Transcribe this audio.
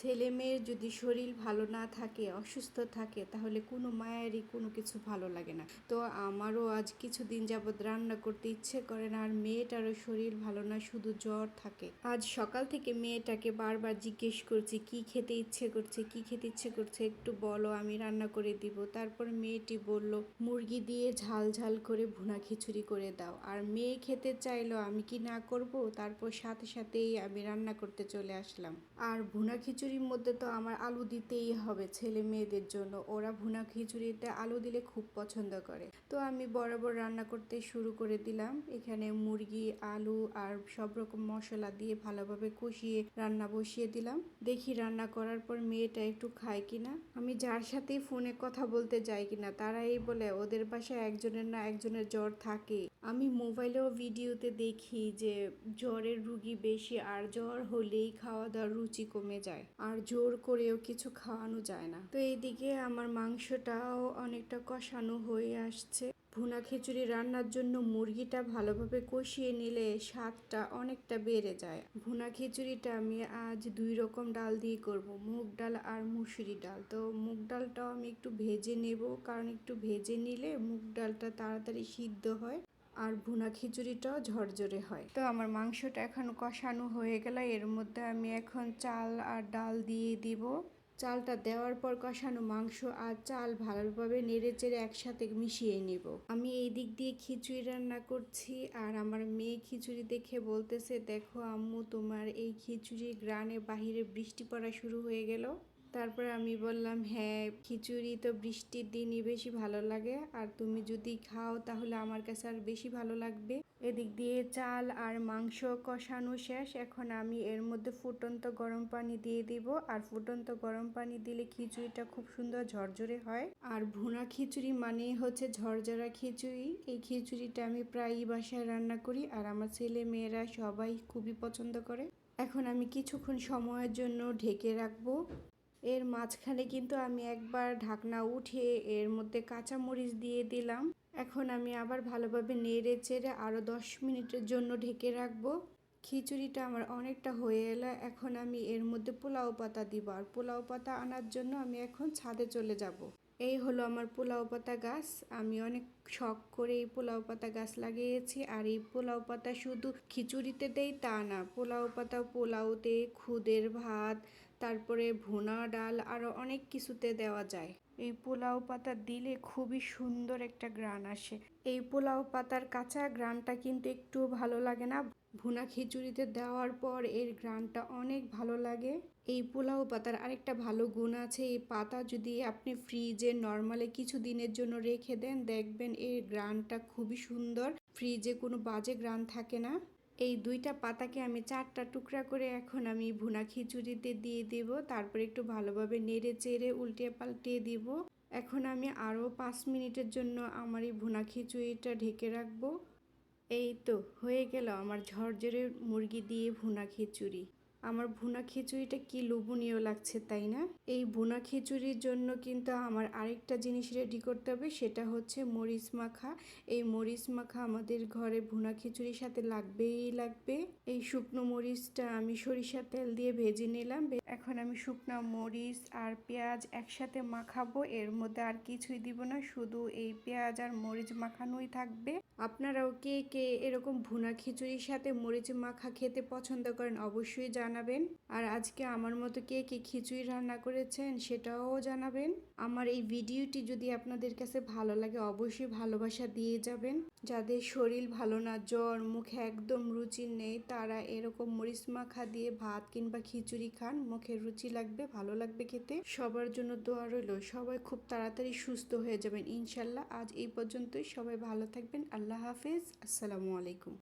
ছেলে মেয়ের যদি শরীর ভালো না থাকে, অসুস্থ থাকে, তাহলে কোনো মায়েরই কোনো কিছু ভালো লাগে না। তো আমারও আজ কিছুদিন যাবৎ রান্না করতে ইচ্ছে করে না, আর মেয়েটারও শরীর ভালো না, শুধু জ্বর থাকে। আজ সকাল থেকে মেয়েটাকে বারবার জিজ্ঞেস করছি কি খেতে ইচ্ছে করছে, কি খেতে ইচ্ছে করছে, একটু বলো, আমি রান্না করে দিব। তারপর মেয়েটি বলল মুরগি দিয়ে ঝাল ঝাল করে ভুনা খিচুড়ি করে দাও। আর মেয়ে খেতে চাইলো, আমি কি না করব। তারপর সাথে সাথেই আমি রান্না করতে চলে আসলাম। আর ভুনা খিচুড়ির মধ্যে তো আমার আলু দিতেই হবে ছেলে মেয়েদের জন্য, ওরা ভুনা খিচুড়িতে আলু দিলে খুব পছন্দ করে। তো আমি বরাবর রান্না করতে শুরু করে দিলাম। এখানে মুরগি, আলু আর সব রকম মশলা দিয়ে ভালোভাবে কষিয়ে রান্না বসিয়ে দিলাম। দেখি রান্না করার পর মেয়েটা একটু খায় কিনা। আমি যার সাথেই ফোনে কথা বলতে যাই কিনা তারাই বলে ওদের বাসায় একজনের না একজনের জ্বর থাকে। আমি মোবাইলেও ভিডিওতে দেখি যে জ্বরের রুগী বেশি, আর জ্বর হলেই খাওয়া দাওয়ার রুচি কমে যায়, আর জোর করেও কিছু খাওয়ানো যায় না। তো এইদিকে আমার মাংসটাও অনেকটা কষানো হয়ে আসছে। ভুনা খিচুড়ি রান্নার জন্য মুরগিটা ভালোভাবে কষিয়ে নিলে স্বাদটা অনেকটা বেড়ে যায়। ভুনা খিচুড়িটা আমি আজ 2 রকম ডাল দিয়ে করব, মুগ ডাল আর মুসুরি ডাল। তো মুগ ডালটাও আমি একটু ভেজে নেব, কারণ একটু ভেজে নিলে মুগ ডালটা তাড়াতাড়ি সিদ্ধ হয় আর ভুনা খিচুড়িটাও ঝরঝরে হয়। তো আমার মাংসটা এখন কষানো হয়ে গেল, এর মধ্যে আমি এখন চাল আর ডাল দিয়ে দিব। চালটা দেওয়ার পর কষানো মাংস আর চাল ভালোভাবে নেড়েচেড়ে একসাথে মিশিয়ে নিব। আমি এই দিক দিয়ে খিচুড়ি রান্না করছি, আর আমার মেয়ে খিচুড়ি দেখে বলতেছে দেখো আম্মু, তোমার এই খিচুড়ির গ্রানে বাহিরে বৃষ্টি পড়া শুরু হয়ে গেল। তারপরে আমি বললাম হ্যাঁ, খিচুড়ি তো বৃষ্টির দিনই বেশি ভালো লাগে, আর তুমি যদি খাও তাহলে আমার কাছে আর বেশি ভালো লাগবে। এদিক দিয়ে চাল আর মাংস কষানো শেষ। এখন আমি এর মধ্যে ফুটন্ত গরম পানি দিয়ে দিব, আর ফুটন্ত গরম পানি দিলে খিচুড়িটা খুব সুন্দর ঝরঝরে হয়। আর ভুনা খিচুড়ি মানেই হচ্ছে ঝরঝরা খিচুড়ি। এই খিচুড়িটা আমি প্রায়ই বাসায় রান্না করি, আর আমার ছেলে মেয়েরা সবাই খুবই পছন্দ করে। এখন আমি কিছুক্ষণ সময়ের জন্য ঢেকে রাখবো। এর মাঝখানে কিন্তু আমি একবার ঢাকনা উঠিয়ে এর মধ্যে কাঁচামরিচ দিয়ে দিলাম। এখন আমি আবার ভালোভাবে নেড়ে চেড়ে আরও 10 মিনিটের জন্য ঢেকে রাখবো। খিচুড়িটা আমার অনেকটা হয়ে এলো। এখন আমি এর মধ্যে পোলাও পাতা দিব, আর পোলাও পাতা আনার জন্য আমি এখন ছাদে চলে যাব। এই হলো আমার পোলাও পাতা গাছ। আমি অনেক শখ করে এই পোলাও পাতা গাছ লাগিয়েছি। আর এই পোলাও পাতা শুধু খিচুড়িতে দেই তা না, পোলাও পাতা পোলাওতে, খুদের ভাত, তারপরে ভুনা ডাল, আরও অনেক কিছুতে দেওয়া যায়। এই পোলাও পাতা দিলে খুবই সুন্দর একটা ঘ্রাণ আসে। এই পোলাও পাতার কাঁচা ঘ্রাণটা কিন্তু একটু ভালো লাগে না, ভুনা খিচুড়িতে দেওয়ার পর এর ঘ্রাণটা অনেক ভালো লাগে। এই পোলাও পাতার আরেকটা ভালো গুণ আছে, এই পাতা যদি আপনি ফ্রিজে নর্মালি কিছু দিনের জন্য রেখে দেন, দেখবেন এর ঘ্রাণটা খুবই সুন্দর, ফ্রিজে কোনো বাজে ঘ্রাণ থাকে না। এই 2টা পাতাকে আমি 4টা টুকরা করে এখন আমি ভুনা খিচুড়িতে দিয়ে দেব। তারপর একটু ভালোভাবে নেড়ে চেড়ে উল্টে পাল্টিয়ে দিব। এখন আমি আরও 5 মিনিটের জন্য আমার এই ভুনা খিচুড়িটা ঢেকে রাখবো। এই তো হয়ে গেল আমার ঝরঝরে মুরগি দিয়ে ভুনা খিচুড়ি। আমার ভুনা খিচুড়িটা কি লোভনীয় লাগছে, তাই না? এই ভুনা খিচুড়ির জন্য কিন্তু আমার আরেকটা জিনিস রেডি করতে হবে, সেটা হচ্ছে মরিচ মাখা। এই মরিচ মাখা আমাদের ঘরে ভুনা খিচুড়ির সাথে লাগবেই লাগবে। এই শুকনো মরিচটা আমি সরিষার তেল দিয়ে ভেজে নিলাম। এখন আমি শুকনো মরিচ আর পেঁয়াজ একসাথে মাখাবো, এর মধ্যে আর কিছুই দিব না, শুধু এই পেঁয়াজ আর মরিচ মাখানোই থাকবে। আপনারাও কে কে এরকম ভুনা খিচুড়ির সাথে মরিচ মাখা খেতে পছন্দ করেন অবশ্যই জানাবেন। আর আজকে আমার মতো কে কে খিচুড়ি রান্না করেছেন সেটাও জানাবেন। আমার এই ভিডিওটি যদি আপনাদের কাছে ভালো লাগে অবশ্যই ভালোবাসা দিয়ে যাবেন। যাদের শরীর ভালো না, জ্বর, মুখে একদম রুচি নেই, তারা এরকম মরিচ মাখা দিয়ে ভাত কিংবা খিচুড়ি খান, মুখে রুচি লাগবে, ভালো লাগবে খেতে। সবার জন্য দোয়া রইল, সবাই খুব তাড়াতাড়ি সুস্থ হয়ে যাবেন ইনশাল্লাহ। আজ এই পর্যন্তই, সবাই ভালো থাকবেন। আল্লাহ হাফেজ, আসসালামু আলাইকুম।